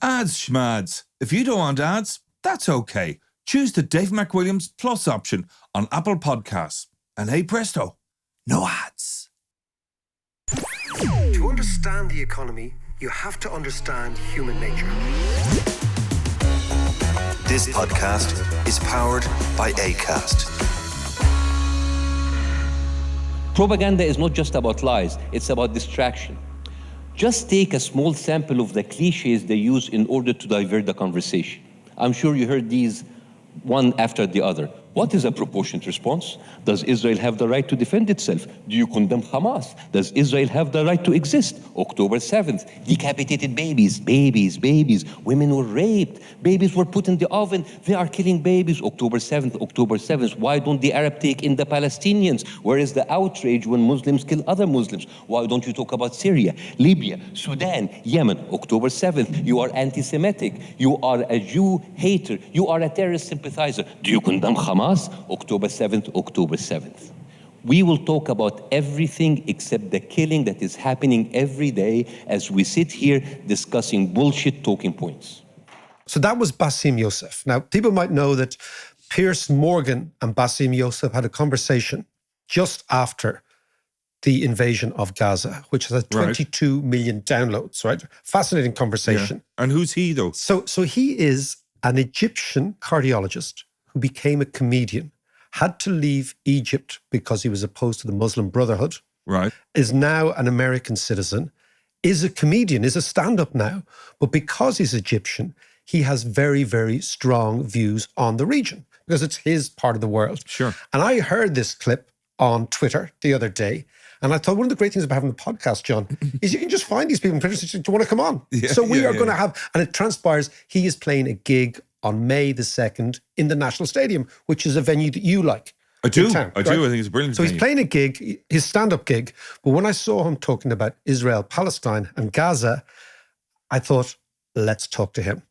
Ads schmads. If you don't want ads, that's okay. Choose the Dave McWilliams Plus option on Apple Podcasts. And hey presto, no ads. To understand the economy, you have to understand human nature. This podcast is powered by Acast. Propaganda is not just about lies, it's about distraction. Just take a small sample of the cliches they use in order to divert the conversation. I'm sure you heard these one after the other. What is a proportionate response? Does Israel have the right to defend itself? Do you condemn Hamas? Does Israel have the right to exist? October 7th, decapitated babies. Women were raped. Babies were put in the oven. They are killing babies. October 7th. Why don't the Arab take in the Palestinians? Where is the outrage when Muslims kill other Muslims? Why don't you talk about Syria, Libya, Sudan, Yemen? October 7th, you are anti-Semitic. You are a Jew hater. You are a terrorist sympathizer. Do you condemn Hamas? October 7th. We will talk about everything except the killing that is happening every day as we sit here discussing bullshit talking points. So that was Bassem Youssef. Now, people might know that Piers Morgan and Bassem Youssef had a conversation just after the invasion of Gaza, which has 22 million downloads, right? Fascinating conversation. Yeah. And who's he, though? So he is an Egyptian cardiologist who became a comedian, had to leave Egypt because he was opposed to the Muslim Brotherhood, right? Is now an American citizen, is a comedian, is a stand-up now. But because he's Egyptian, he has very, very strong views on the region because it's his part of the world. Sure. And I heard this clip on Twitter the other day, and I thought one of the great things about having a podcast, John, is you can just find these people and say, do you want to come on? Yeah, so we are going to have, and it transpires, he is playing a gig on May the 2nd in the National Stadium, which is a venue that you like. I do. Town, I think it's a brilliant So venue. he's playing a gig, his stand-up gig. But when I saw him talking about Israel, Palestine and Gaza, I thought, let's talk to him.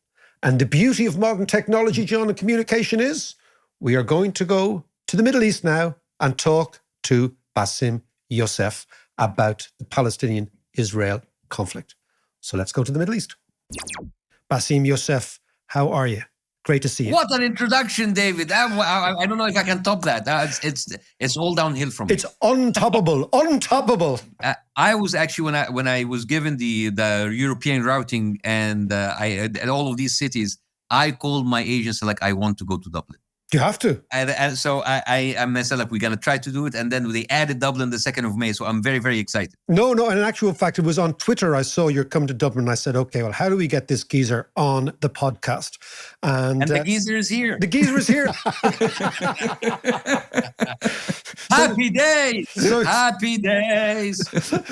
And the beauty of modern technology, John, and communication is we are going to go to the Middle East now and talk to Bassem Youssef about the Palestinian-Israel conflict. So let's go to the Middle East. Bassem Youssef, how are you? Great to see you. What an introduction, David. I don't know if I can top that. It's all downhill from It's untoppable. I was actually, when I was given the European routing and all of these cities, I called my agents like, I want to go to Dublin. You have to. And so I said, like, we're going to try to do it. And then they added Dublin the 2nd of May. So I'm very, very excited. No. And in actual fact, it was on Twitter. I saw you're coming to Dublin. I said, okay, well, how do we get this geezer on the podcast? And the geezer is here. The geezer is here. Happy days. Happy days.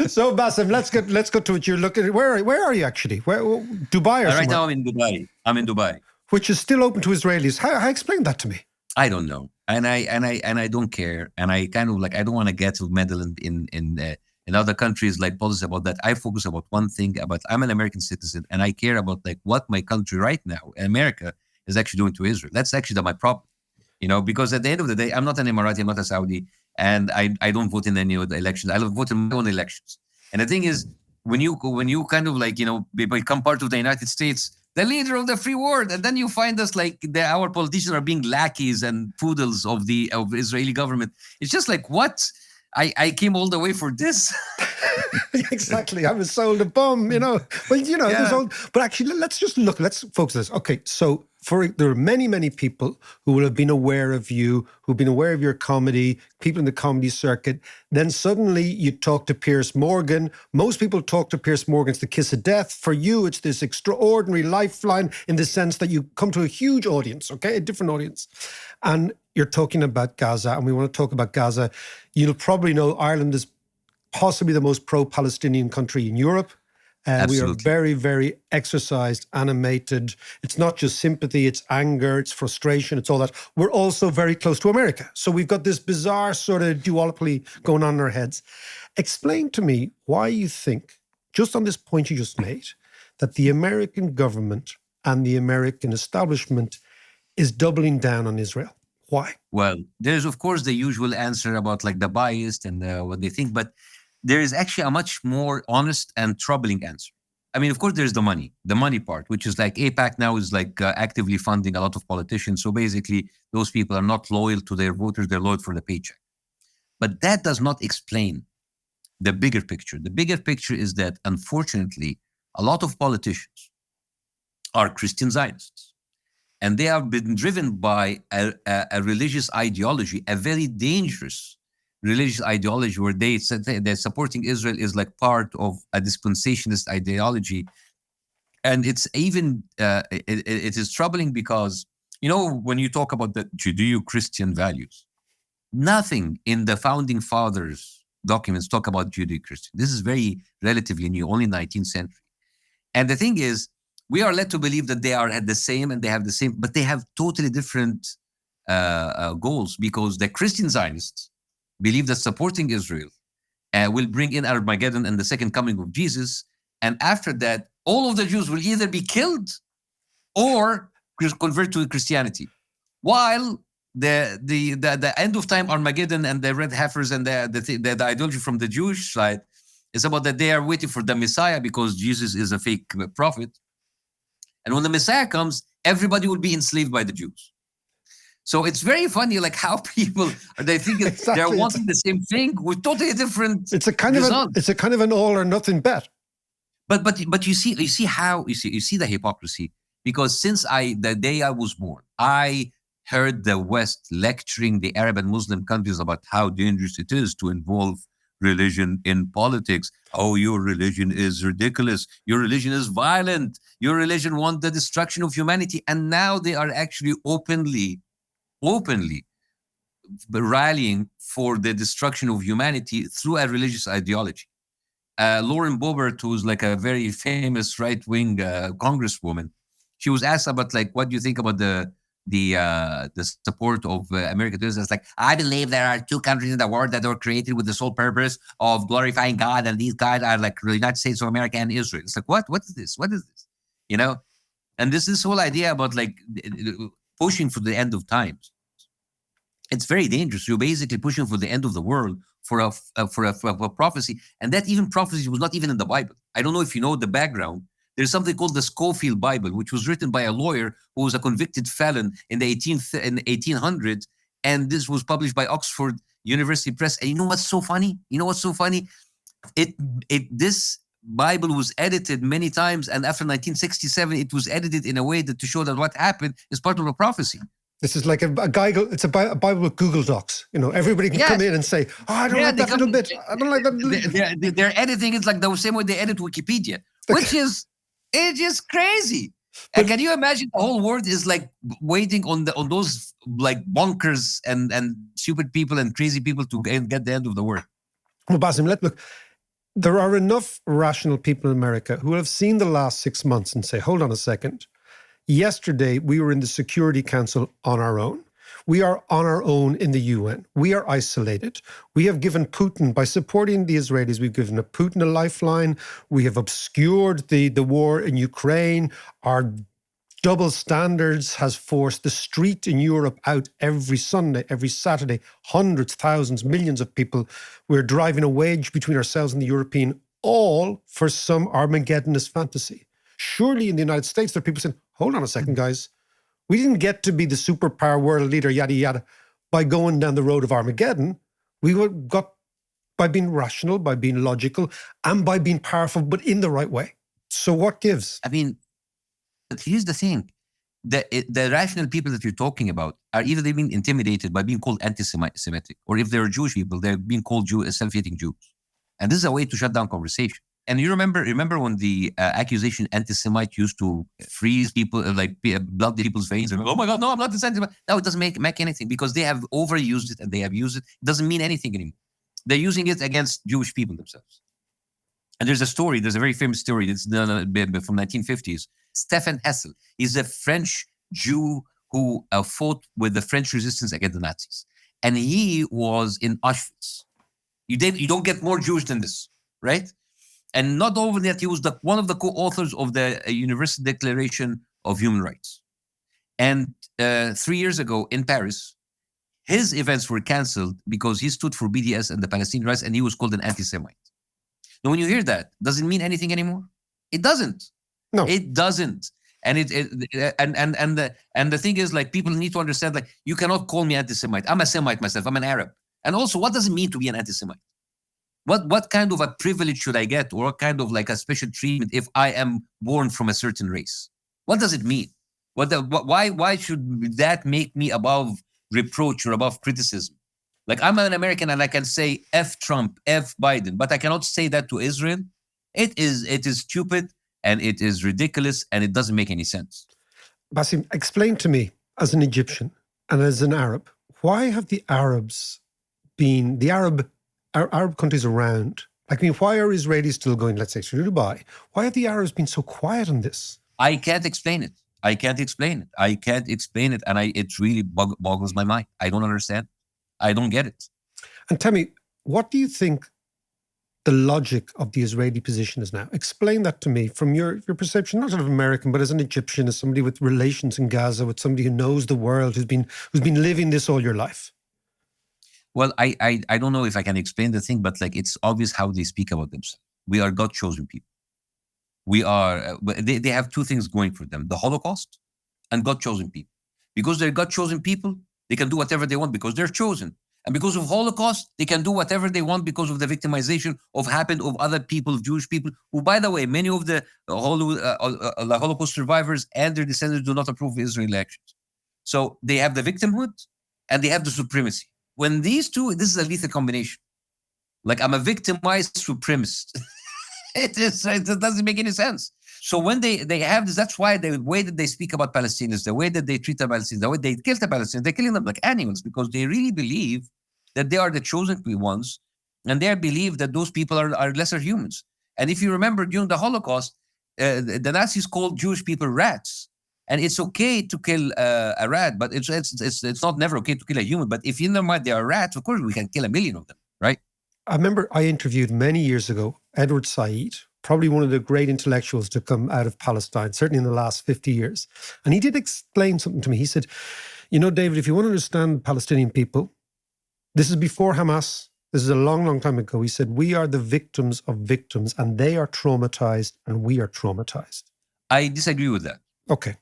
So Bassem, let's go to what you're looking at. Where are you actually? Where, Dubai or somewhere? Right now I'm in Dubai. Which is still open to Israelis. How explain that to me? I don't know, and I don't care, and I kind of like I don't want to get to meddle in other countries like policy about that. I focus about one thing about I'm an American citizen, and I care about like what my country right now, America, is actually doing to Israel. That's actually my problem, because at the end of the day, I'm not an Emirati, I'm not a Saudi, and I don't vote in any of the elections. I vote in my own elections. And the thing is, when you kind of like become part of the United States, the leader of the free world, and then you find us like our politicians are being lackeys and poodles of the Israeli government. It's just like, what? I came all the way for this. Exactly. I was sold a bomb, Well, Yeah. But actually, let's focus on this. Okay, so there are many, many people who will have been aware of you, who've been aware of your comedy, people in the comedy circuit. Then suddenly you talk to Piers Morgan. Most people talk to Piers Morgan. It's the kiss of death. For you, it's this extraordinary lifeline in the sense that you come to a huge audience, okay, a different audience. And you're talking about Gaza, and we want to talk about Gaza. You'll probably know Ireland is possibly the most pro-Palestinian country in Europe. We are very, very exercised, animated. It's not just sympathy, it's anger, it's frustration, it's all that. We're also very close to America. So we've got this bizarre sort of duopoly going on in our heads. Explain to me why you think, just on this point you just made, that the American government and the American establishment is doubling down on Israel. Why? Well, there's, of course, the usual answer about like the bias and what they think, but there is actually a much more honest and troubling answer. I mean, of course, there's the money part, which is like AIPAC now is like actively funding a lot of politicians. So basically, those people are not loyal to their voters; they're loyal for the paycheck. But that does not explain the bigger picture. The bigger picture is that, unfortunately, a lot of politicians are Christian Zionists, and they have been driven by a religious ideology, a very dangerous religious ideology, where they're supporting Israel is like part of a dispensationalist ideology. And it's even, it is troubling because, when you talk about the Judeo-Christian values, nothing in the founding fathers' documents talk about Judeo-Christian. This is very relatively new, only 19th century. And the thing is, we are led to believe that they are at the same and they have the same, but they have totally different goals, because the Christian Zionists believe that supporting Israel will bring in Armageddon and the second coming of Jesus. And after that, all of the Jews will either be killed or convert to Christianity. While the end of time Armageddon and the red heifers and the ideology from the Jewish side is about that they are waiting for the Messiah because Jesus is a fake prophet. And when the Messiah comes, everybody will be enslaved by the Jews. So it's very funny, like how people they think Exactly. they're wanting the same thing with totally different. It's a kind of an all or nothing bet. But you see the hypocrisy, because since the day I was born, I heard the West lecturing the Arab and Muslim countries about how dangerous it is to involve religion in politics. Oh, your religion is ridiculous. Your religion is violent. Your religion wants the destruction of humanity. And now they are actually openly rallying for the destruction of humanity through a religious ideology. Lauren Boebert, who's like a very famous right-wing congresswoman, she was asked about like, what do you think about the support of America to Israel? It's like, I believe there are two countries in the world that were created with the sole purpose of glorifying God, and these guys are like the United States of America and Israel. It's like, what is this? What is this? And this whole idea about like pushing for the end of times. It's very dangerous. You're basically pushing for the end of the world for a prophecy, and that even prophecy was not even in the Bible. I don't know if you know the background. There's something called the Schofield Bible, which was written by a lawyer who was a convicted felon in the 1800s, and this was published by Oxford University Press. And you know what's so funny? This Bible was edited many times, and after 1967, it was edited in a way that to show that what happened is part of a prophecy. This is like a Bible with Google Docs. Everybody can come in and say, "Oh, I don't like that little bit. I don't like that." They're editing it like the same way they edit Wikipedia, which is crazy. And can you imagine the whole world is like waiting on those like bonkers and stupid people and crazy people to get the end of the world? Well, Bassem, look. There are enough rational people in America who have seen the last 6 months and say, hold on a second. Yesterday, we were in the Security Council on our own. We are on our own in the UN. We are isolated. We have given Putin, by supporting the Israelis, we've given Putin a lifeline. We have obscured the war in Ukraine. Our double standards has forced the street in Europe out every Sunday, every Saturday, hundreds, thousands, millions of people. We're driving a wedge between ourselves and the European, all for some Armageddonist fantasy. Surely in the United States, there are people saying, hold on a second, guys. We didn't get to be the superpower world leader, yada, yada, by going down the road of Armageddon. We got by being rational, by being logical, and by being powerful, but in the right way. So what gives? I mean, but here's the thing. The rational people that you're talking about are either they've been intimidated by being called anti-Semitic, or if they're Jewish people, they're being called self-hating Jews. And this is a way to shut down conversation. And you remember when the accusation anti-Semite used to freeze people, blood people's veins, and oh my God, no, I'm not anti-Semite. No, it doesn't make anything, because they have overused it and they have used it. It doesn't mean anything anymore. They're using it against Jewish people themselves. And there's a very famous story that's from 1950s. Stefan Hessel is a French Jew who fought with the French resistance against the Nazis. And he was in Auschwitz. You don't get more Jewish than this, right? And not only that, he was one of the co-authors of the Universal Declaration of Human Rights. And 3 years ago in Paris, his events were canceled because he stood for BDS and the Palestinian rights, and he was called an anti-Semite. Now, when you hear that, does it mean anything anymore? It doesn't. No. It doesn't. And the thing is, like, people need to understand, like, you cannot call me anti-Semite. I'm a Semite myself. I'm an Arab. And also, what does it mean to be an anti-Semite? What kind of a privilege should I get, or what kind of like a special treatment if I am born from a certain race? What does it mean? Why should that make me above reproach or above criticism? Like, I'm an American and I can say F Trump, F Biden, but I cannot say that to Israel. It is stupid and it is ridiculous and it doesn't make any sense. Bassem, explain to me, as an Egyptian and as an Arab, why have the Arabs been, Arab countries around, like, I mean, why are Israelis still going, let's say, to Dubai? Why have the Arabs been so quiet on this? I can't explain it. And it really boggles my mind. I don't understand. I don't get it. And tell me, what do you think the logic of the Israeli position is now? Explain that to me from your perception, not as an American, but as an Egyptian, as somebody with relations in Gaza, with somebody who knows the world, who's been living this all your life. Well, I don't know if I can explain the thing, but like, it's obvious how they speak about themselves. We are God-chosen people. We are, they have two things going for them: the Holocaust and God-chosen people. Because they're God-chosen people, they can do whatever they want because they're chosen. And because of Holocaust, they can do whatever they want because of the victimization of other people, of Jewish people, who, by the way, many of the Holocaust survivors and their descendants do not approve of Israeli actions. So they have the victimhood and they have the supremacy. When these two, this is a lethal combination. Like, I'm a victimized supremacist. It doesn't make any sense. So when they have this, that's why the way that they speak about Palestinians, the way that they treat the Palestinians, the way they kill the Palestinians, they're killing them like animals because they really believe that they are the chosen ones, and they believe that those people are lesser humans. And if you remember, during the Holocaust, the Nazis called Jewish people rats. And it's okay to kill a rat, but it's not never okay to kill a human. But if in their mind they are rats, of course we can kill a million of them, right? I remember I interviewed many years ago Edward Said, probably one of the great intellectuals to come out of Palestine, certainly in the last 50 years. And he did explain something to me. He said, you know, David, if you want to understand Palestinian people, this is before Hamas. This is a long, long time ago. He said, we are the victims of victims, and they are traumatized and we are traumatized. I disagree with that. Okay.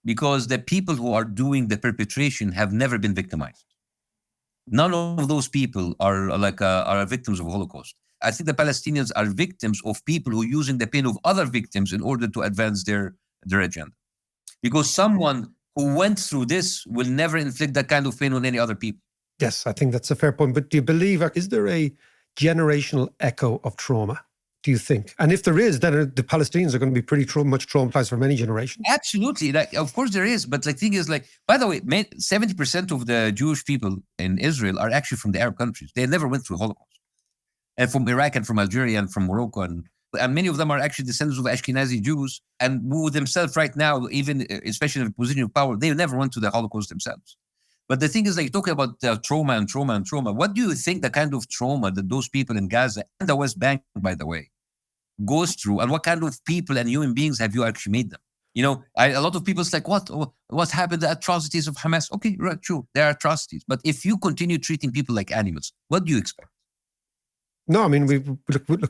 Because the people who are doing the perpetration have never been victimized. None of those people are victims of Holocaust. I think the Palestinians are victims of people who are using the pain of other victims in order to advance their agenda. Because someone who went through this will never inflict that kind of pain on any other people. Yes, I think that's a fair point. But do you believe, is there a generational echo of trauma, do you think? And if there is, then the Palestinians are going to be pretty much traumatized for many generations. Absolutely. Like, of course there is. But the thing is, like, by the way, 70% of the Jewish people in Israel are actually from the Arab countries. They never went through Holocaust. And from Iraq and from Algeria and from Morocco. And many of them are actually descendants of Ashkenazi Jews, and who themselves right now, even especially in a position of power, they never went to the Holocaust themselves. But the thing is, like, talking about trauma. What do you think the kind of trauma that those people in Gaza and the West Bank, by the way, goes through, and what kind of people and human beings have you actually made them? You know, a lot of people say, like, what happened, the atrocities of Hamas? Okay, right, true, there are atrocities. But if you continue treating people like animals, what do you expect? No, I mean,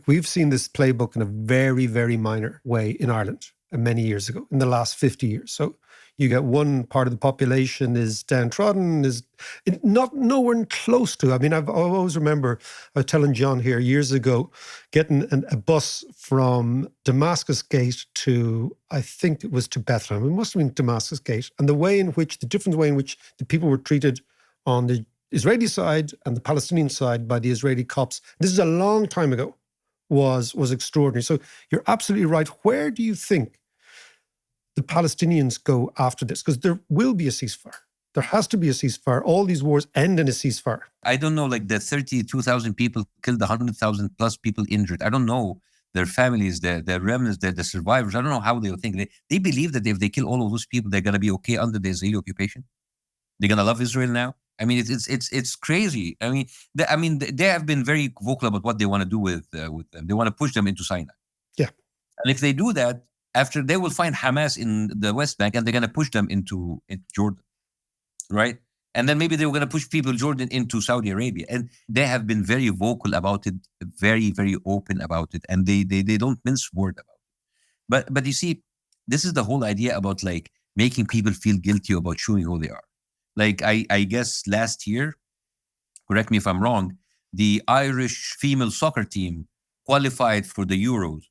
we've seen this playbook in a very, very minor way in Ireland many years ago, in the last 50 years. So you get one part of the population is downtrodden, is nowhere close to. I mean, I always remember, I was telling John here years ago, getting a bus from Damascus Gate to, I think it was to Bethlehem. It must have been Damascus Gate. And the different way in which the people were treated on the Israeli side and the Palestinian side by the Israeli cops, this is a long time ago, was extraordinary. So you're absolutely right. Where do you think the Palestinians go after this? Because there will be a ceasefire. There has to be a ceasefire. All these wars end in a ceasefire. I don't know, like, the 32,000 people killed, 100,000 plus people injured. I don't know their families, the remnants, the survivors. I don't know how they think. They believe that if they kill all of those people, they're going to be okay under the Israeli occupation. They're going to love Israel now. I mean, it's crazy. I mean, they have been very vocal about what they want to do with them. They want to push them into Sinai. Yeah. And if they do that, after, they will find Hamas in the West Bank and they're going to push them into Jordan, right? And then maybe they were going to push people in Jordan into Saudi Arabia. And they have been very vocal about it, very, very open about it. And they don't mince word about it. But you see, this is the whole idea about like making people feel guilty about showing who they are. Like I guess last year, correct me if I'm wrong, the Irish female soccer team qualified for the Euros,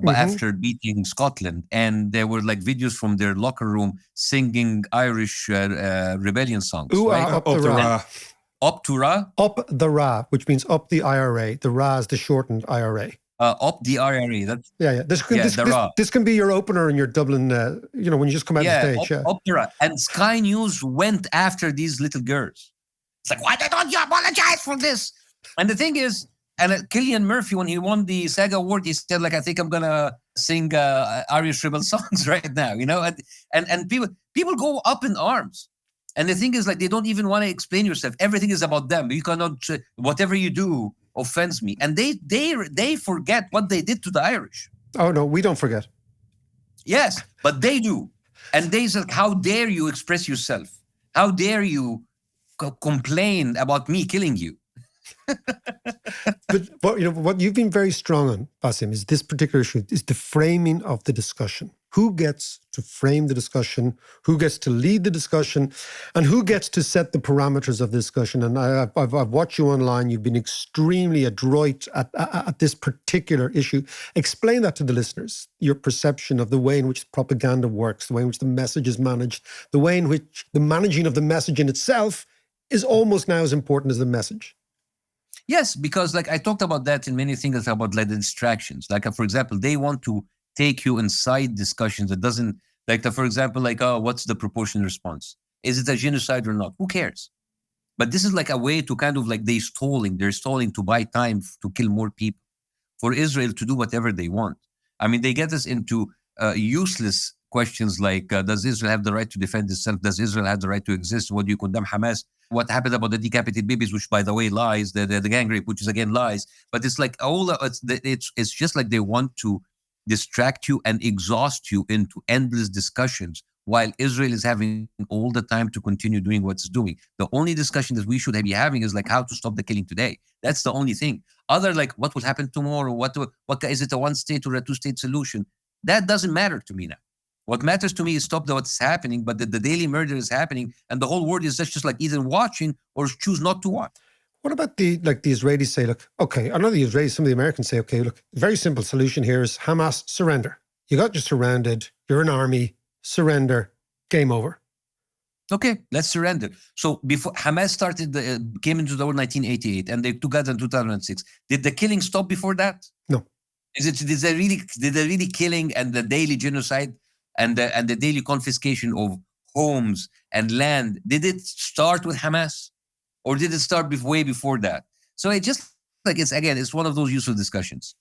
but after beating Scotland, and there were like videos from their locker room singing Irish rebellion songs. Ooh, right? up the Ra. Up to Ra, Up the Ra, which means up the IRA. The Ra is the shortened IRA. up the RRA. That's Yeah. This can be your opener in your Dublin, when you just come out of the stage. up the Ra. And Sky News went after these little girls. It's like, why don't you apologize for this? And the thing is, and Cillian Murphy, when he won the SAG Award, he said, like, I think I'm gonna sing Irish rebel songs right now, and people go up in arms. And the thing is, like, they don't even want to explain yourself. Everything is about them. You cannot, whatever you do offends me. And they forget what they did to the Irish. Oh no, we don't forget. Yes, but they do. And they say, how dare you express yourself? How dare you complain about me killing you? But what you've been very strong on, Bassem, is this particular issue, is the framing of the discussion. Who gets to frame the discussion? Who gets to lead the discussion? And who gets to set the parameters of the discussion? And I've watched you online. You've been extremely adroit at this particular issue. Explain that to the listeners, your perception of the way in which propaganda works, the way in which the message is managed, the way in which the managing of the message in itself is almost now as important as the message. Yes, because like I talked about that in many things about like the distractions. Like for example, they want to take you inside discussions that doesn't for example, like, oh, what's the proportional response? Is it a genocide or not? Who cares? But this is like a way to kind of like they're stalling to buy time to kill more people, for Israel to do whatever they want. I mean, they get us into useless questions like, does Israel have the right to defend itself? Does Israel have the right to exist? What do you condemn Hamas? What happened about the decapitated babies, which by the way lies, the gang rape, which is again lies. But it's like it's just like they want to distract you and exhaust you into endless discussions while Israel is having all the time to continue doing what it's doing. The only discussion that we should be having is like how to stop the killing today. That's the only thing. Other like what will happen tomorrow? What is it, a one state or a two state solution? That doesn't matter to me now. What matters to me is stop what's happening, but the daily murder is happening, and the whole world is just like either watching or choose not to watch. What about the Israelis say, look, okay, I know the Israelis, some of the Americans say, okay, look, very simple solution here is Hamas, surrender. You got you surrounded, you're an army, surrender, game over. Okay, let's surrender. So before Hamas came into the war in 1988, and they took out in 2006. Did the killing stop before that? No. Did they really killing and the daily genocide and the daily confiscation of homes and land, did it start with Hamas? Or did it start way before that? So it just like it's one of those useful discussions.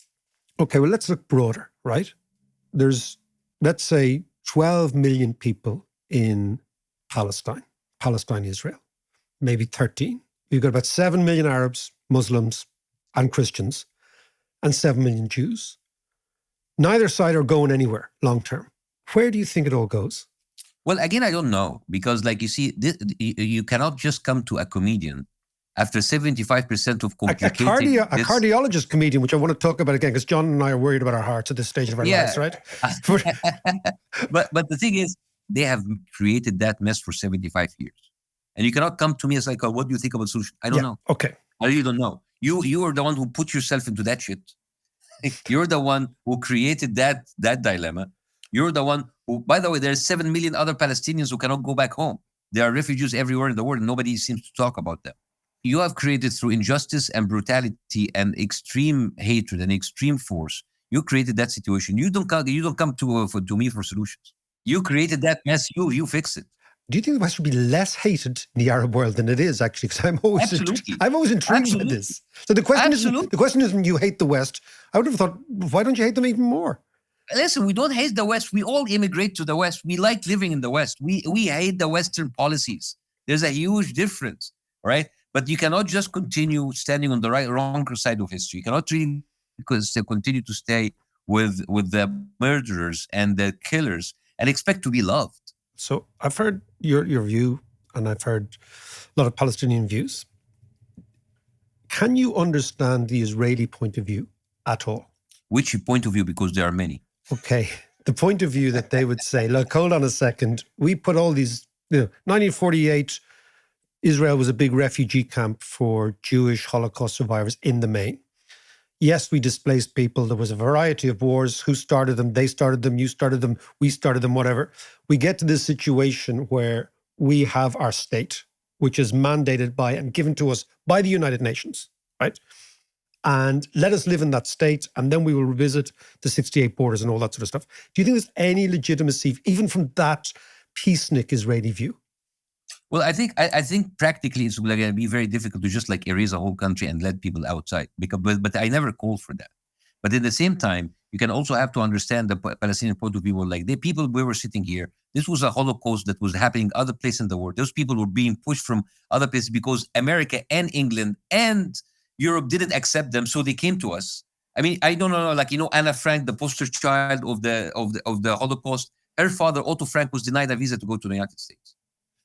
Okay, well, let's look broader, right? There's, let's say, 12 million people in Palestine, Israel, maybe 13. You've got about 7 million Arabs, Muslims, and Christians, and 7 million Jews. Neither side are going anywhere long term. Where do you think it all goes? Well, again, I don't know, because like you see, you cannot just come to a comedian after 75% of complicated... A cardiologist comedian, which I want to talk about again, because John and I are worried about our hearts at this stage of our lives, right? But the thing is, they have created that mess for 75 years. And you cannot come to me as like, oh, what do you think about the solution? I don't know. Okay. I really don't know. You are the one who put yourself into that shit. You're the one who created that dilemma. You're the one who, by the way, there's 7 million other Palestinians who cannot go back home. There are refugees everywhere in the world, and nobody seems to talk about them. You have created through injustice and brutality and extreme hatred and extreme force. You created that situation. You don't come to me for solutions. You created that mess. You fix it. Do you think the West would be less hated in the Arab world than it is, actually? Because I'm always intrigued by this. So the question isn't you hate the West. I would have thought, why don't you hate them even more? Listen, we don't hate the West. We all immigrate to the West. We like living in the West. We hate the Western policies. There's a huge difference, right? But you cannot just continue standing on the wrong side of history. You cannot really continue to stay with the murderers and the killers and expect to be loved. So I've heard your view, and I've heard a lot of Palestinian views. Can you understand the Israeli point of view at all? Which point of view? Because there are many. Okay. the point of view that they would say, look, hold on a second. We put all these, 1948, Israel was a big refugee camp for Jewish Holocaust survivors in the main. Yes, we displaced people. There was a variety of wars. Who started them? They started them. You started them. We started them, whatever. We get to this situation where we have our state, which is mandated by and given to us by the United Nations, right? And let us live in that state, and then we will revisit the 68 borders and all that sort of stuff. Do you think there's any legitimacy, even from that peacenik Israeli view? Well, I think practically it's going to be very difficult to just like erase a whole country and let people outside. But I never called for that. But at the same time, you can also have to understand the Palestinian point of view. Like the people we were sitting here, this was a Holocaust that was happening other places in the world. Those people were being pushed from other places because America and England and Europe didn't accept them, so they came to us. I mean, I don't know, like Anna Frank, the poster child of the Holocaust. Her father, Otto Frank, was denied a visa to go to the United States.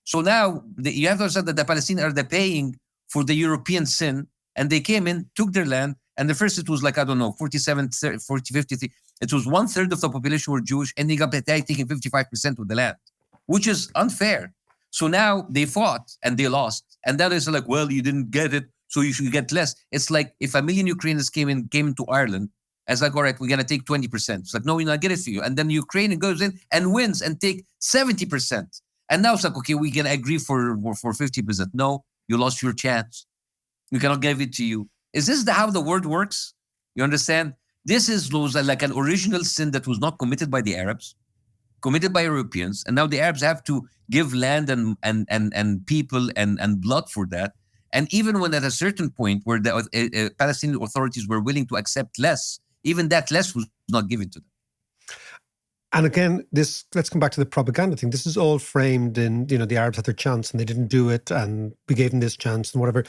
So now you have to understand that the Palestinians are paying for the European sin, and they came in, took their land, and the first it was like, I don't know, 47, 40, 53. It was 1/3 of the population were Jewish, ending up taking 55% of the land, which is unfair. So now they fought and they lost. And that is like, well, you didn't get it, so you should get less. It's like if 1 million Ukrainians came into Ireland, it's like, all right, we're going to take 20%. It's like, no, we're not get it for you. And then Ukraine goes in and wins and take 70%. And now it's like, okay, we can agree for 50%. No, you lost your chance. We cannot give it to you. Is this how the world works? You understand? This is like an original sin that was not committed by the Arabs, committed by Europeans. And now the Arabs have to give land and people and blood for that. And even when at a certain point where the Palestinian authorities were willing to accept less, even that less was not given to them. And again, let's come back to the propaganda thing. This is all framed in, the Arabs had their chance and they didn't do it, and we gave them this chance and whatever.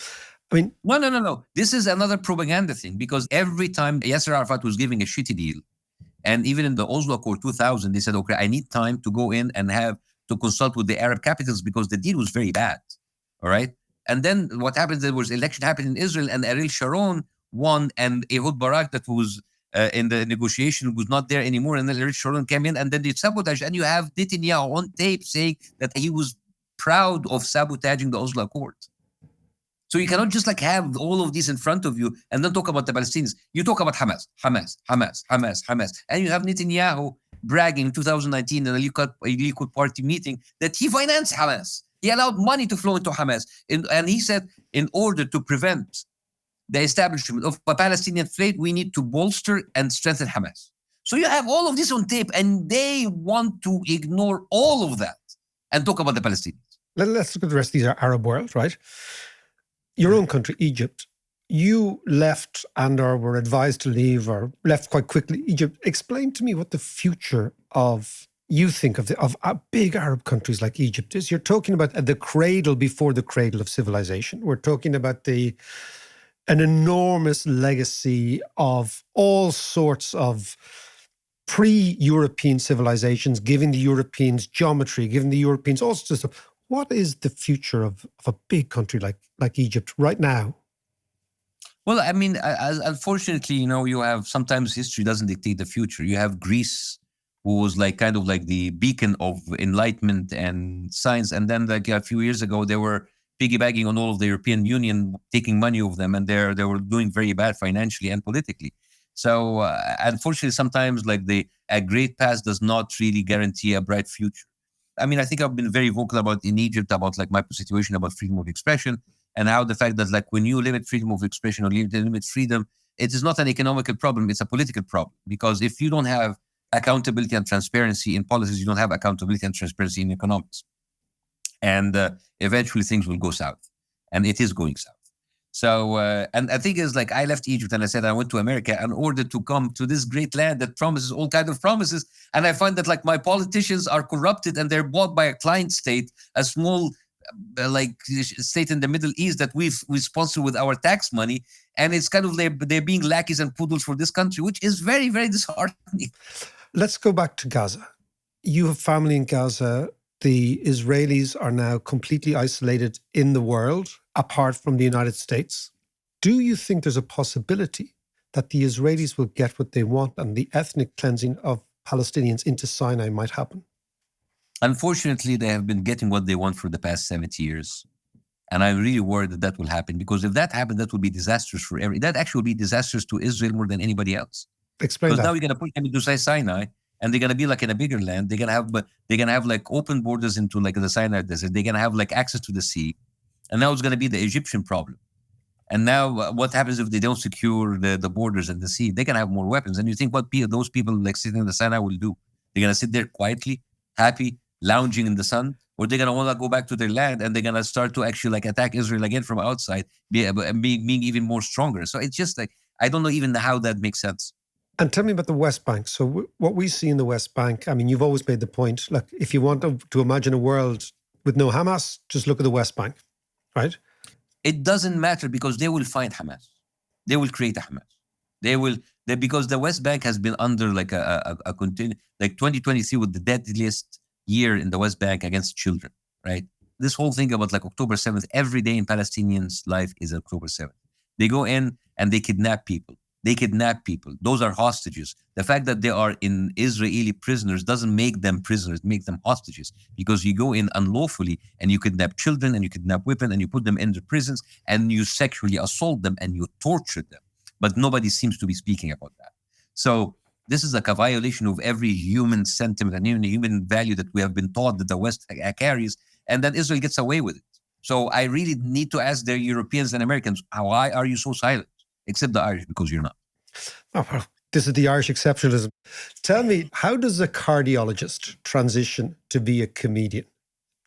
I mean... No. This is another propaganda thing, because every time Yasser Arafat was giving a shitty deal, and even in the Oslo Accord 2000, they said, okay, I need time to go in and have to consult with the Arab capitals because the deal was very bad. All right? And then what happened, there was election happened in Israel, and Ariel Sharon won, and Ehud Barak, that was in the negotiation, was not there anymore, and then Ariel Sharon came in, and then they sabotaged, and you have Netanyahu on tape saying that he was proud of sabotaging the Oslo Accord. So you cannot just like have all of this in front of you and then talk about the Palestinians. You talk about Hamas. And you have Netanyahu bragging in 2019 in a Likud party meeting that he financed Hamas. He allowed money to flow into Hamas. And he said, in order to prevent the establishment of a Palestinian state, we need to bolster and strengthen Hamas. So you have all of this on tape, and they want to ignore all of that and talk about the Palestinians. Let's look at the rest of the Arab world, right? Your own country, Egypt, you left or were advised to leave or left quite quickly. Egypt, explain to me what the future of you think of big Arab countries like Egypt is. You're talking about the cradle before the cradle of civilization. We're talking about an enormous legacy of all sorts of pre-European civilizations, giving the Europeans geometry, giving the Europeans all sorts of stuff. What is the future of a big country like Egypt right now? Well, I mean, unfortunately, you have sometimes history doesn't dictate the future. You have Greece, who was like kind of like the beacon of enlightenment and science. And then like a few years ago, they were piggybacking on all of the European Union, taking money of them. And they were doing very bad financially and politically. So unfortunately, sometimes like a great past does not really guarantee a bright future. I mean, I think I've been very vocal about in Egypt about like my situation about freedom of expression, and how the fact that like when you limit freedom of expression or limit freedom, it is not an economical problem, it's a political problem. Because if you don't have accountability and transparency in policies, you don't have accountability and transparency in economics. And eventually things will go south. And it is going south. So, and I think it's like I left Egypt and I said I went to America in order to come to this great land that promises all kinds of promises. And I find that like my politicians are corrupted and they're bought by a client state, a small like state in the Middle East that we sponsor with our tax money. And it's kind of they're being lackeys and poodles for this country, which is very, very disheartening. Let's go back to Gaza. You have family in Gaza. The Israelis are now completely isolated in the world, apart from the United States. Do you think there's a possibility that the Israelis will get what they want and the ethnic cleansing of Palestinians into Sinai might happen? Unfortunately, they have been getting what they want for the past 70 years. And I'm really worried that that will happen, because if that happened, that will be disastrous that actually will be disastrous to Israel more than anybody else. Explain Because that. now you're going to push them into Sinai, and they're going to be like in a bigger land. They're going to have like open borders into like the Sinai desert. They're going to have like access to the sea. And now it's going to be the Egyptian problem. And now what happens if they don't secure the borders and the sea? They can have more weapons. And you think what those people like sitting in the Sinai will do? They're going to sit there quietly, happy, lounging in the sun, or they're going to want to go back to their land and they're going to start to actually like attack Israel again from outside, being even more stronger. So it's just like, I don't know even how that makes sense. And tell me about the West Bank. So what we see in the West Bank, I mean, you've always made the point, look, if you want to imagine a world with no Hamas, just look at the West Bank, right? It doesn't matter, because they will find Hamas. They will create a Hamas. Because the West Bank has been under like a continued, like 2023 was the deadliest year in the West Bank against children, right? This whole thing about like October 7th, every day in Palestinians' life is October 7th. They go in and they kidnap people. Those are hostages. The fact that they are in Israeli prisoners doesn't make them prisoners, make them hostages, because you go in unlawfully and you kidnap children and you kidnap women and you put them into prisons and you sexually assault them and you torture them. But nobody seems to be speaking about that. So this is like a violation of every human sentiment and even human value that we have been taught that the West carries, and then Israel gets away with it. So I really need to ask the Europeans and Americans, why are you so silent? Except the Irish, because you're not. Oh, well, this is the Irish exceptionalism. Tell me, how does a cardiologist transition to be a comedian,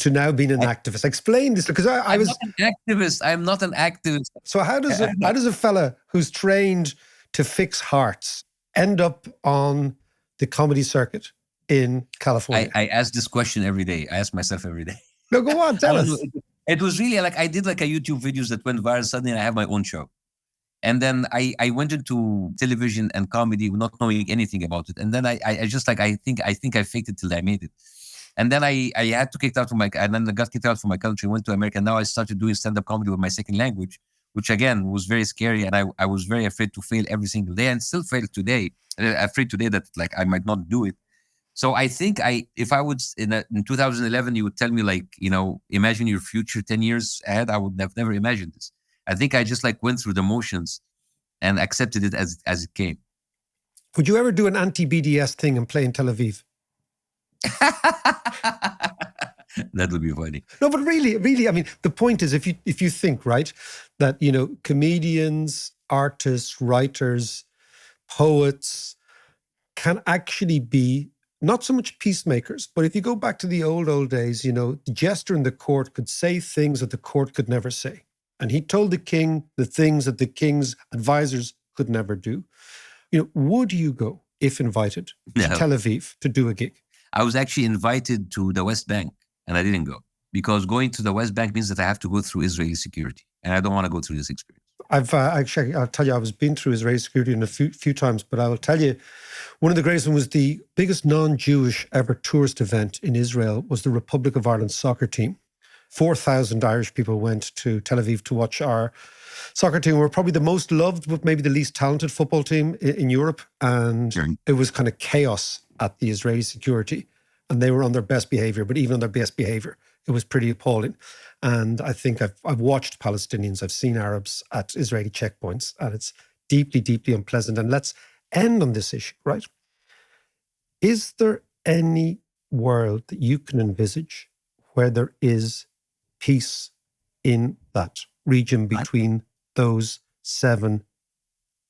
to now being an activist? Explain this, because I was not an activist. I'm not an activist. So how does a fella who's trained to fix hearts end up on the comedy circuit in California? I ask this question every day. I ask myself every day. No, go on, tell us. It was really like I did like a YouTube videos that went viral. Suddenly I have my own show. And then I went into television and comedy not knowing anything about it. And then I just like, I think I faked it till I made it. And then I had to kick out from and then I got kicked out from my country, went to America. And now I started doing stand-up comedy with my second language, which again was very scary. And I was very afraid to fail every single day, and still fail today. Afraid today that like I might not do it. So I think if I would, in 2011, you would tell me like, imagine your future 10 years ahead, I would have never imagined this. I think I just like went through the motions and accepted it as it came. Would you ever do an anti-BDS thing and play in Tel Aviv? That would be funny. No, but really, I mean, the point is, if you think, right, that, comedians, artists, writers, poets can actually be not so much peacemakers, but if you go back to the old days, the jester in the court could say things that the court could never say. And he told the king the things that the king's advisors could never do. Would you go, if invited, to Tel Aviv to do a gig? I was actually invited to the West Bank, and I didn't go, because going to the West Bank means that I have to go through Israeli security, and I don't want to go through this experience. I'll tell you, I was been through Israeli security a few times, but I will tell you, one of the greatest ones was the biggest non-Jewish ever tourist event in Israel was the Republic of Ireland soccer team. 4,000 Irish people went to Tel Aviv to watch our soccer team. We're probably the most loved, but maybe the least talented football team in Europe. And It was kind of chaos at the Israeli security. And they were on their best behavior, but even on their best behavior, it was pretty appalling. And I think I've watched Palestinians, I've seen Arabs at Israeli checkpoints, and it's deeply, deeply unpleasant. And let's end on this issue, right? Is there any world that you can envisage where there is peace in that region between those 7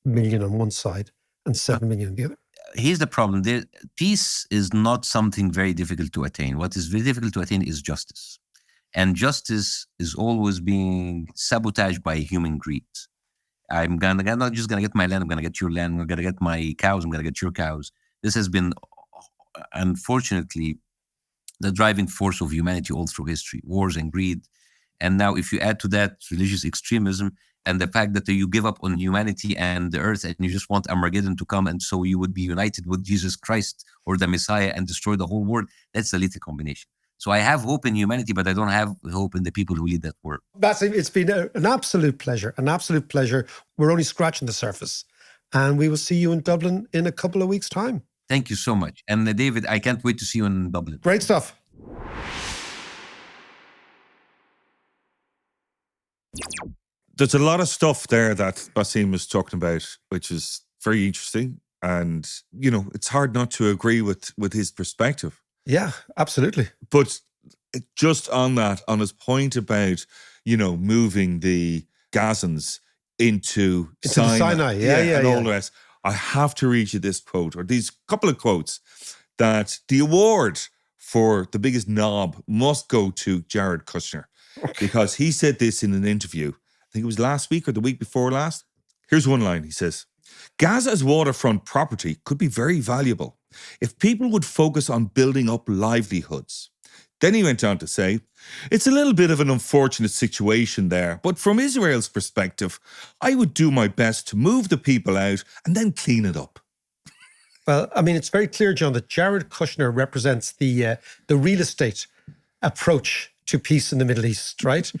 million on one side and 7 million on the other? Here's the problem. Peace is not something very difficult to attain. What is very difficult to attain is justice. And justice is always being sabotaged by human greed. I'm not just going to get my land, I'm going to get your land, I'm going to get my cows, I'm going to get your cows. This has been, unfortunately, the driving force of humanity all through history, wars and greed. And now if you add to that religious extremism and the fact that you give up on humanity and the earth and you just want Armageddon to come, and so you would be united with Jesus Christ or the Messiah and destroy the whole world, that's a lethal combination. So I have hope in humanity, but I don't have hope in the people who lead that world. Bassem, it's been an absolute pleasure, We're only scratching the surface. And we will see you in Dublin in a couple of weeks' time. Thank you so much. And David, I can't wait to see you in Dublin. Great stuff. There's a lot of stuff there that Bassem was talking about, which is very interesting. And, it's hard not to agree with his perspective. Yeah, absolutely. But just on his point about, moving the Gazans into Sinai. Yeah. All the rest, I have to read you this quote, or these couple of quotes, that the award for the biggest knob must go to Jared Kushner, because he said this in an interview. I think it was last week or the week before last. Here's one line. He says, Gaza as waterfront property could be very valuable if people would focus on building up livelihoods. Then he went on to say, it's a little bit of an unfortunate situation there, but from Israel's perspective, I would do my best to move the people out and then clean it up. Well, I mean, it's very clear, John, that Jared Kushner represents the real estate approach to peace in the Middle East, right?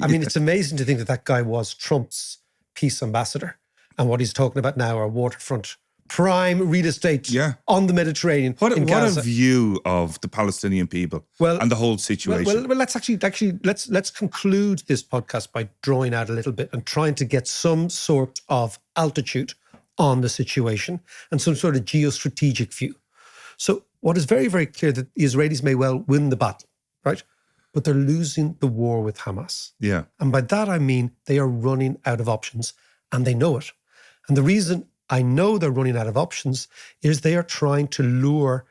I mean, it's amazing to think that guy was Trump's peace ambassador. And what he's talking about now are waterfront prime real estate on the Mediterranean. What a view of the Palestinian people and the whole situation. Well, let's conclude this podcast by drawing out a little bit and trying to get some sort of altitude on the situation and some sort of geostrategic view. So what is very, very clear that the Israelis may well win the battle, right? But they're losing the war with Hamas. Yeah. And by that, I mean they are running out of options, and they know it. And the reason I know they're running out of options is they are trying to lure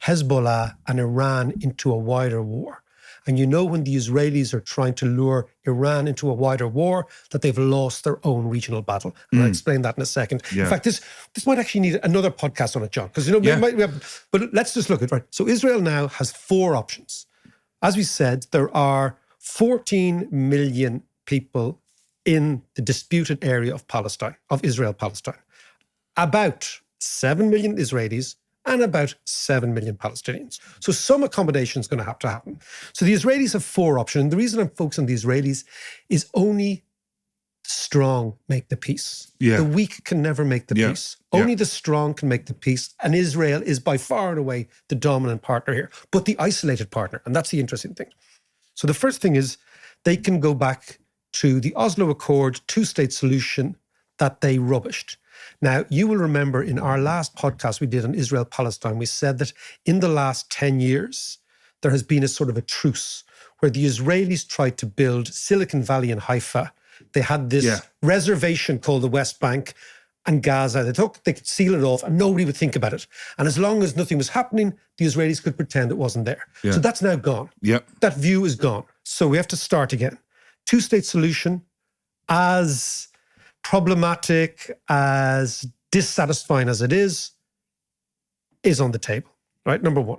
Hezbollah and Iran into a wider war. And when the Israelis are trying to lure Iran into a wider war, that they've lost their own regional battle. And I'll explain that in a second. Yeah. In fact, this might actually need another podcast on it, John, because but let's just look at it, right? So Israel now has 4 options. As we said, there are 14 million people in the disputed area of Palestine, of Israel-Palestine. About 7 million Israelis and about 7 million Palestinians. So some accommodation is going to have to happen. So the Israelis have 4 options. And the reason I'm focused on the Israelis is only the strong make the peace. Yeah. The weak can never make the peace. Only the strong can make the peace. And Israel is by far and away the dominant partner here, but the isolated partner. And that's the interesting thing. So the first thing is they can go back to the Oslo Accord 2-state solution that they rubbished. Now, you will remember in our last podcast we did on Israel-Palestine, we said that in the last 10 years, there has been a sort of a truce where the Israelis tried to build Silicon Valley and Haifa. They had this reservation called the West Bank and Gaza. They thought they could seal it off and nobody would think about it. And as long as nothing was happening, the Israelis could pretend it wasn't there. Yeah. So that's now gone. Yep. That view is gone. So we have to start again. 2-state solution, as problematic, as dissatisfying as it is on the table, right? Number 1.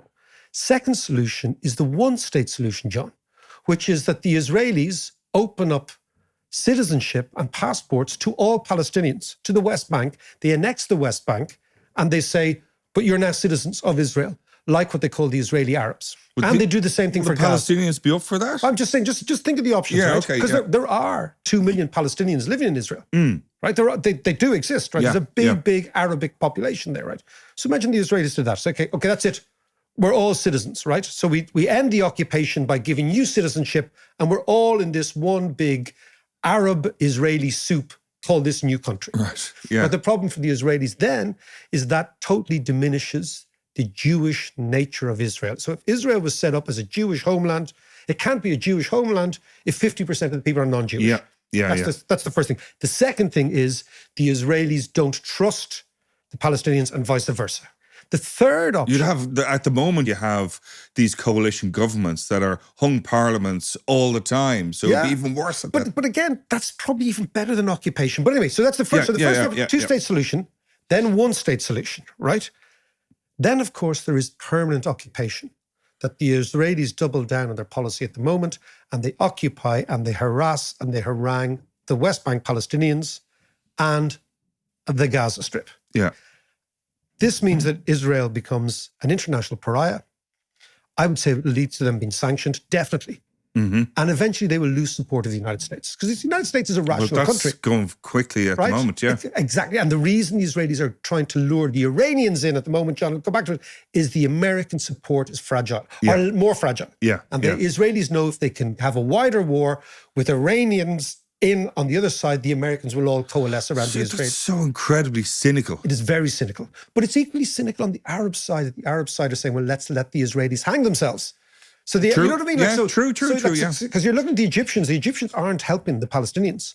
Second solution is the 1-state solution, John, which is that the Israelis open up citizenship and passports to all Palestinians, to the West Bank. They annex the West Bank and they say, but you're now citizens of Israel, like what they call the Israeli Arabs. They do the same thing for Gaza. Palestinians be up for that? I'm just saying, just think of the options, right? Okay, because there are 2 million Palestinians living in Israel, right? They do exist, right? Yeah, There's a big Arabic population there, right? So imagine the Israelis did that. So, okay, that's it. We're all citizens, right? So we end the occupation by giving you citizenship, and we're all in this one big Arab-Israeli soup called this new country. Right, yeah. But the problem for the Israelis then is that totally diminishes the Jewish nature of Israel. So if Israel was set up as a Jewish homeland, it can't be a Jewish homeland if 50% of the people are non-Jewish. That's the first thing. The second thing is the Israelis don't trust the Palestinians and vice versa. The third option... At the moment, you have these coalition governments that are hung parliaments all the time. So it'd be even worse. But again, that's probably even better than occupation. But anyway, so that's the first. So the first option, 2-state solution, then 1-state solution, right? Then, of course, there is permanent occupation, that the Israelis double down on their policy at the moment, and they occupy and they harass and they harangue the West Bank Palestinians and the Gaza Strip. Yeah. This means that Israel becomes an international pariah. I would say it leads to them being sanctioned, definitely. And eventually they will lose support of the United States. Because the United States is a rational that's country. going quickly at the moment, yeah. Exactly. And the reason the Israelis are trying to lure the Iranians in at the moment, John, I'll go back to it, is the American support is fragile, or more fragile. Yeah. And the Israelis know if they can have a wider war with Iranians in on the other side, the Americans will all coalesce around the Israelis. It's so incredibly cynical. It is very cynical. But it's equally cynical on the Arab side. The Arab side are saying, well, let's let the Israelis hang themselves. So you know what I mean? Yeah, true, yeah. Because you're looking at the Egyptians aren't helping the Palestinians.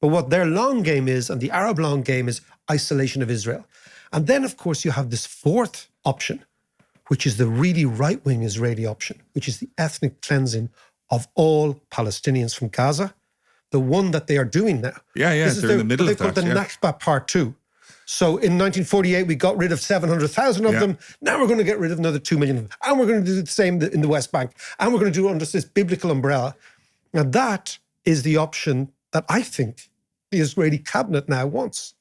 But what their long game is, and the Arab long game is isolation of Israel. And then, of course, you have this fourth option, which is the really right-wing Israeli option, which is the ethnic cleansing of all Palestinians from Gaza, the one that they are doing now. Yeah, they're in the middle of that. They call it the Nakba Part 2. So in 1948, we got rid of 700,000 of them. Now we're going to get rid of another 2 million of them. And we're going to do the same in the West Bank. And we're going to do it under this biblical umbrella. Now that is the option that I think the Israeli cabinet now wants,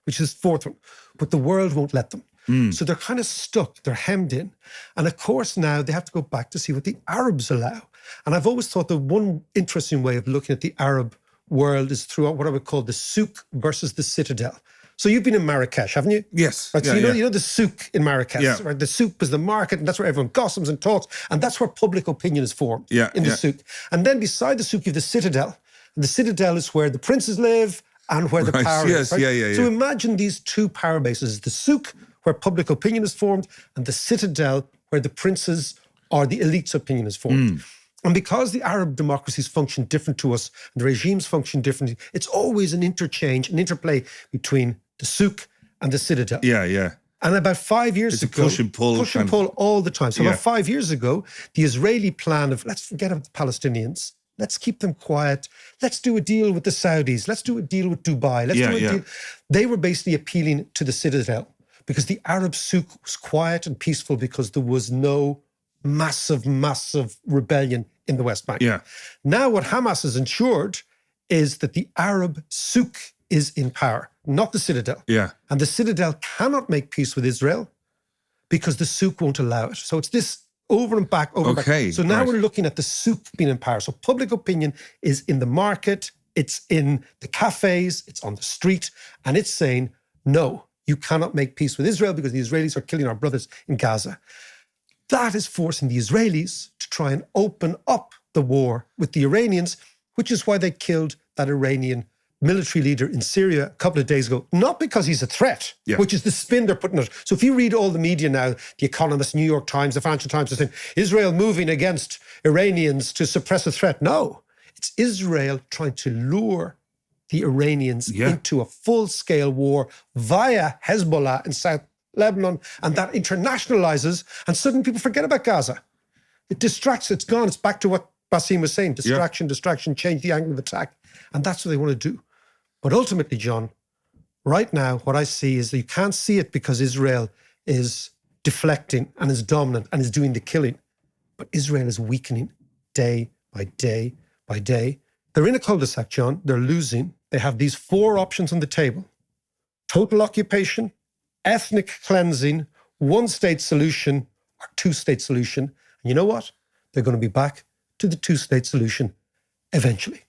which is the fourth one. But the world won't let them. So they're kind of stuck. They're hemmed in. And of course now they have to go back to see what the Arabs allow. And I've always thought the one interesting way of looking at the Arab world is through what I would call the Souk versus the Citadel. So you've been in Marrakesh, haven't you? Yes. Right, so you know the Souk in Marrakesh, right? The Souk is the market, and that's where everyone gossips and talks, and that's where public opinion is formed in the Souk. And then beside the Souk, you have the Citadel. And the Citadel is where the princes live and where the power is. Right? So imagine these two power bases, the Souk, where public opinion is formed, and the Citadel, where the princes or the elite's opinion is formed. And because the Arab democracies function different to us, and the regimes function differently, it's always an interchange, an interplay between the Souk and the Citadel. Yeah. And about 5 years ago... It's a push and pull. Push and pull all the time. So about 5 years ago, the Israeli plan of, let's forget about the Palestinians, let's keep them quiet, let's do a deal with the Saudis, let's do a deal with Dubai, let's do a deal. They were basically appealing to the Citadel because the Arab Souk was quiet and peaceful because there was no massive rebellion in the West Bank. Now what Hamas has ensured is that the Arab Souk is in power, not the Citadel. And the Citadel cannot make peace with Israel because the Souk won't allow it. So it's this over and back, over and back. So now we're looking at the Souk being in power. So public opinion is in the market, it's in the cafes, it's on the street, and it's saying, no, you cannot make peace with Israel because the Israelis are killing our brothers in Gaza. That is forcing the Israelis to try and open up the war with the Iranians, which is why they killed that Iranian military leader in Syria a couple of days ago, not because he's a threat, which is the spin they're putting on it. So if you read all the media now, The Economist, New York Times, the Financial Times are saying, Israel moving against Iranians to suppress a threat. No, it's Israel trying to lure the Iranians into a full-scale war via Hezbollah in South Lebanon, and that internationalizes, and suddenly people forget about Gaza. It distracts, it's gone, it's back to what Bassem was saying, distraction, change the angle of attack. And that's what they want to do. But ultimately, John, right now, what I see is that you can't see it because Israel is deflecting and is dominant and is doing the killing. But Israel is weakening day by day by day. They're in a cul-de-sac, John. They're losing. They have these four options on the table. Total occupation, ethnic cleansing, one-state solution, or two-state solution. And you know what? They're going to be back to the two-state solution eventually.